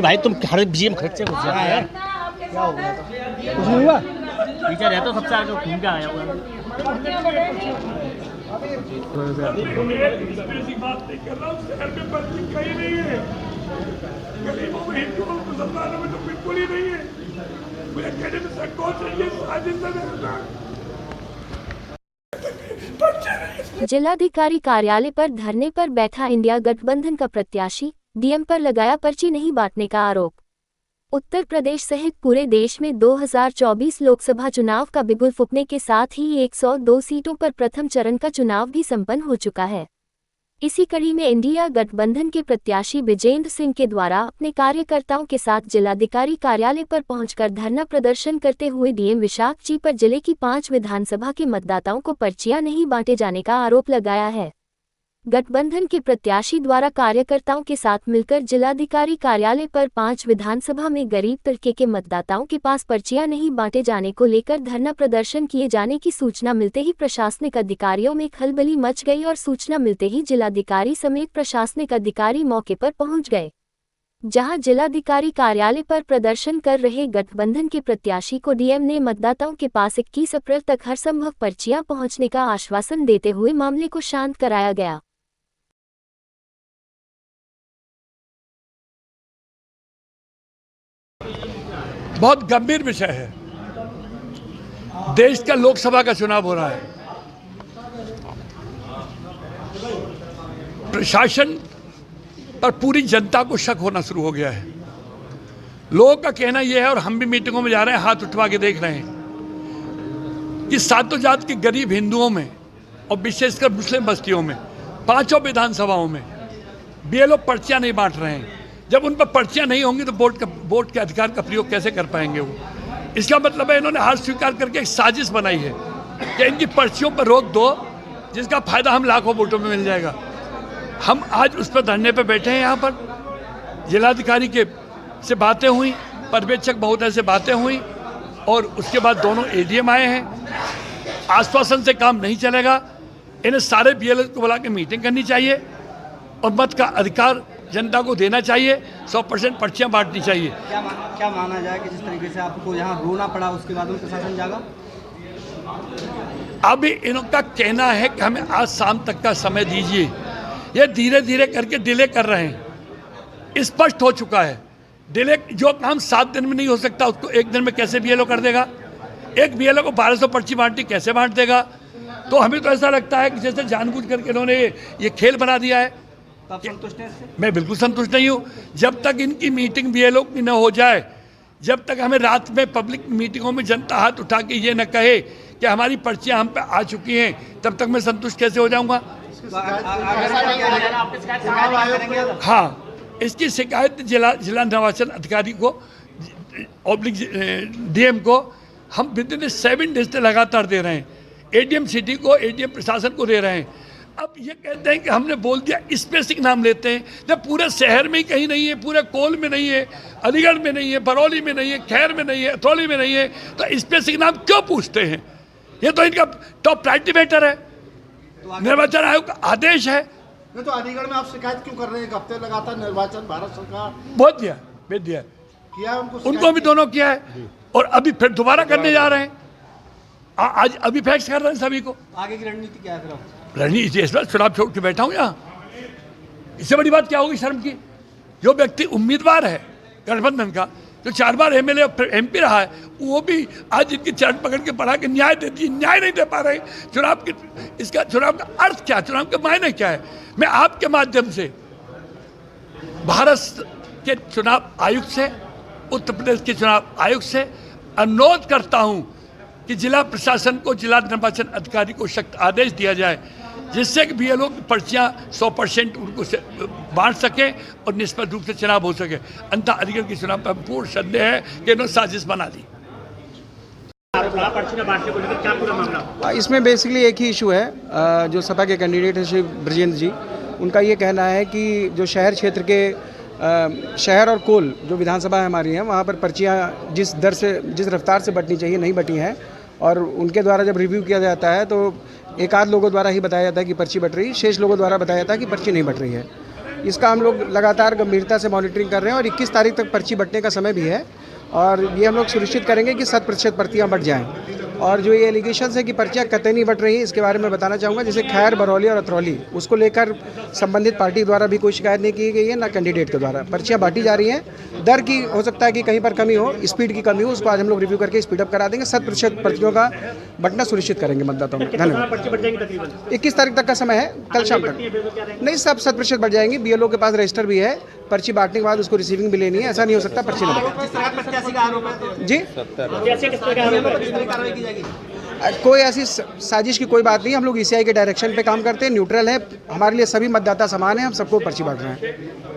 भाई तुम हर बीजेम खर्च से कुछ यार क्या हो गया? कुछ नहीं हुआ। टीचर है तो सबसे आगे घूम के आया हुआ। बात नहीं कर रहा हूँ, शहर में पर्ची कहीं नहीं है, गरीबों में हिंदुओं मुसलमानों में तो बिल्कुल ही नहीं है। मुझे कहने में संकोच है, ये साजिश है। जिलाधिकारी कार्यालय पर धरने पर बैठा इंडिया गठबंधन का प्रत्याशी, डीएम पर लगाया पर्ची नहीं बांटने का आरोप। उत्तर प्रदेश सहित पूरे देश में 2024 लोकसभा चुनाव का बिगुल फूंकने के साथ ही 102 सीटों पर प्रथम चरण का चुनाव भी संपन्न हो चुका है। इसी कड़ी में इंडिया गठबंधन के प्रत्याशी विजेंद्र सिंह के द्वारा अपने कार्यकर्ताओं के साथ जिलाधिकारी कार्यालय पर पहुंचकर धरना प्रदर्शन करते हुए डीएम विशाख जी पर जिले की 5 विधानसभा के मतदाताओं को पर्चियां नहीं बांटे जाने का आरोप लगाया है। गठबंधन के प्रत्याशी द्वारा कार्यकर्ताओं के साथ मिलकर जिलाधिकारी कार्यालय पर 5 विधानसभा में गरीब तबके के मतदाताओं के पास पर्चियां नहीं बांटे जाने को लेकर धरना प्रदर्शन किए जाने की सूचना मिलते ही प्रशासनिक अधिकारियों में खलबली मच गई और सूचना मिलते ही जिलाधिकारी समेत प्रशासनिक अधिकारी मौके पर पहुंच गए, जहां जिलाधिकारी कार्यालय पर प्रदर्शन कर रहे गठबंधन के प्रत्याशी को डीएम ने मतदाताओं के पास 21 अप्रैल तक हर संभव पर्चियां पहुंचने का आश्वासन देते हुए मामले को शांत कराया गया। बहुत गंभीर विषय है। देश का लोकसभा का चुनाव हो रहा है। प्रशासन पर पूरी जनता को शक होना शुरू हो गया है। लोगों का कहना यह है, और हम भी मीटिंगों में जा रहे हैं, हाथ उठवा के देख रहे हैं कि सातों जात के गरीब हिंदुओं में और विशेषकर मुस्लिम बस्तियों में 5 विधानसभाओं में बीएलओ पर्चियां नहीं बांट रहे हैं। जब उन पर पर्चियां नहीं होंगी तो वोट के अधिकार का प्रयोग कैसे कर पाएंगे वो? इसका मतलब है इन्होंने हार स्वीकार करके एक साजिश बनाई है कि इनकी पर्चियों पर रोक दो, जिसका फायदा हम लाखों वोटों में मिल जाएगा। हम आज उस पर धरने पर बैठे हैं। यहाँ पर जिलाधिकारी के से बातें हुई, पर्यवेक्षक महोदय से बातें हुई, और उसके बाद दोनों एडीएम आए हैं। आश्वासन से काम नहीं चलेगा। इन्हें सारे बीएलओ को बुला के मीटिंग करनी चाहिए और मत का अधिकार जनता को देना चाहिए। 100% पर्चियां बांटनी चाहिए। क्या माना जाए कि जिस तरीके से आपको यहाँ रोना पड़ा, उसके बाद में प्रशासन जागा? अभी इनका कहना है कि हमें आज शाम तक का समय दीजिए। ये धीरे धीरे करके डिले कर रहे हैं। स्पष्ट हो चुका है डिले। जो काम 7 दिन में नहीं हो सकता उसको 1 दिन में कैसे बीएलओ कर देगा? एक बीएलओ को 1200 पर्ची बांटनी कैसे बांट देगा? तो हमें तो ऐसा लगता है कि जैसे जानबूझ करके इन्होंने ये खेल बना दिया है। संतुष्ट हैं इससे? मैं बिल्कुल संतुष्ट नहीं हूँ। जब तक इनकी मीटिंग बीएलओ की न हो जाए, जब तक हमें रात में पब्लिक मीटिंगों में जनता हाथ उठा के ये न कहे कि हमारी पर्चियां हम पे आ चुकी हैं, तब तक मैं संतुष्ट कैसे हो जाऊंगा? हाँ, इसकी शिकायत जिला निर्वाचन अधिकारी को, डीएम को हम विदिन 7 डेज से लगातार दे रहे हैं। एडीएम सिटी को, एडीएम प्रशासन को दे रहे हैं। अब ये कहते हैं कि हमने बोल दिया, स्पेसिफिक नाम लेते हैं। जब पूरे शहर में ही कहीं नहीं है, पूरे कोल में नहीं है, अलीगढ़ में नहीं है, बरौली में नहीं है, खैर में नहीं है, अथौली में नहीं है, तो स्पेसिफिक नाम क्यों पूछते हैं? ये तो इनका टॉप प्रायोरिटी मैटर है। तो निर्वाचन आयोग का आदेश है। नहीं तो अलीगढ़ में आप शिकायत क्यों कर रहे हैं? 1 हफ्ते लगातार निर्वाचन भारत सरकार बहुत दिया, भेज दिया किया उनको भी, दोनों किया है, और अभी फिर दोबारा करने जा रहे हैं। आज अभी फैक्स कर रहे हैं सभी को। आगे की रणनीति क्या है? रणनीति इस बार चुनाव छोड़ के बैठा हूँ यहाँ। इससे बड़ी बात क्या होगी शर्म की? जो व्यक्ति उम्मीदवार है गठबंधन का, जो 4 बार एमएलए और एमपी रहा है, वो भी आज इनकी चरण पकड़ के पढ़ा के न्याय दे दिए। न्याय नहीं दे पा रहे। चुनाव की, इसका चुनाव का अर्थ क्या, चुनाव के मायने क्या है? मैं आपके माध्यम से भारत के चुनाव आयुक्त से, उत्तर प्रदेश के चुनाव आयुक्त से अनुरोध करता हूँ कि जिला प्रशासन को, जिला निर्वाचन अधिकारी को सख्त आदेश दिया जाए, जिससे कि बीएलओ की पर्चियाँ 100% उनको बांट सके और निष्पक्ष रूप से चुनाव हो सके। अन्यथा अलीगढ़ के चुनाव पर पूर्ण संदेह है कि इन्होंने साजिश बना दी। इसमें बेसिकली एक ही इशू है। जो सपा के कैंडिडेट हैं श्री ब्रजेंद्र जी, उनका ये कहना है कि जो शहर क्षेत्र के शहर और कोल जो विधानसभा हमारी है वहाँ पर पर्चियाँ जिस रफ्तार से बंटनी चाहिए नहीं बटी हैं, और उनके द्वारा जब रिव्यू किया जाता है तो एक आध लोगों द्वारा ही बताया जाता है कि पर्ची बट रही है, शेष लोगों द्वारा बताया जाता है कि पर्ची नहीं बट रही है। इसका हम लोग लगातार गंभीरता से मॉनिटरिंग कर रहे हैं और 21 तारीख तक पर्ची बटने का समय भी है, और ये हम लोग सुनिश्चित करेंगे कि 100% पर्चियाँ बट जाएँ। और जो ये एलिगेशंस है कि पर्चियाँ कतई नहीं बट रही हैं, इसके बारे में बताना चाहूँगा। जैसे खैर, बरौली और अतरौली, उसको लेकर संबंधित पार्टी द्वारा भी कोई शिकायत नहीं की गई है, ना कैंडिडेट के द्वारा। पर्चियाँ बांटी जा रही हैं। दर की हो सकता है कि कहीं पर कमी हो, स्पीड की कमी हो, उसको आज हम लोग रिव्यू करके स्पीड अप करा देंगे। 100% पर्चियों का बंटना सुनिश्चित करेंगे मतदाताओं में। धन्यवाद। 21 तारीख तक का समय है, कल शाम तक। नहीं, सब 100% बढ़ जाएंगी। BLO के पास रजिस्टर भी है, पर्ची बांटने के बाद उसको रिसीविंग भी लेनी है। ऐसा नहीं हो सकता पर्ची न बटे। जी, कोई ऐसी साजिश की कोई बात नहीं। हम लोग ECI के डायरेक्शन पे काम करते हैं, न्यूट्रल है। हमारे लिए सभी मतदाता समान हैं, हम सबको पर्ची बांट रहे हैं।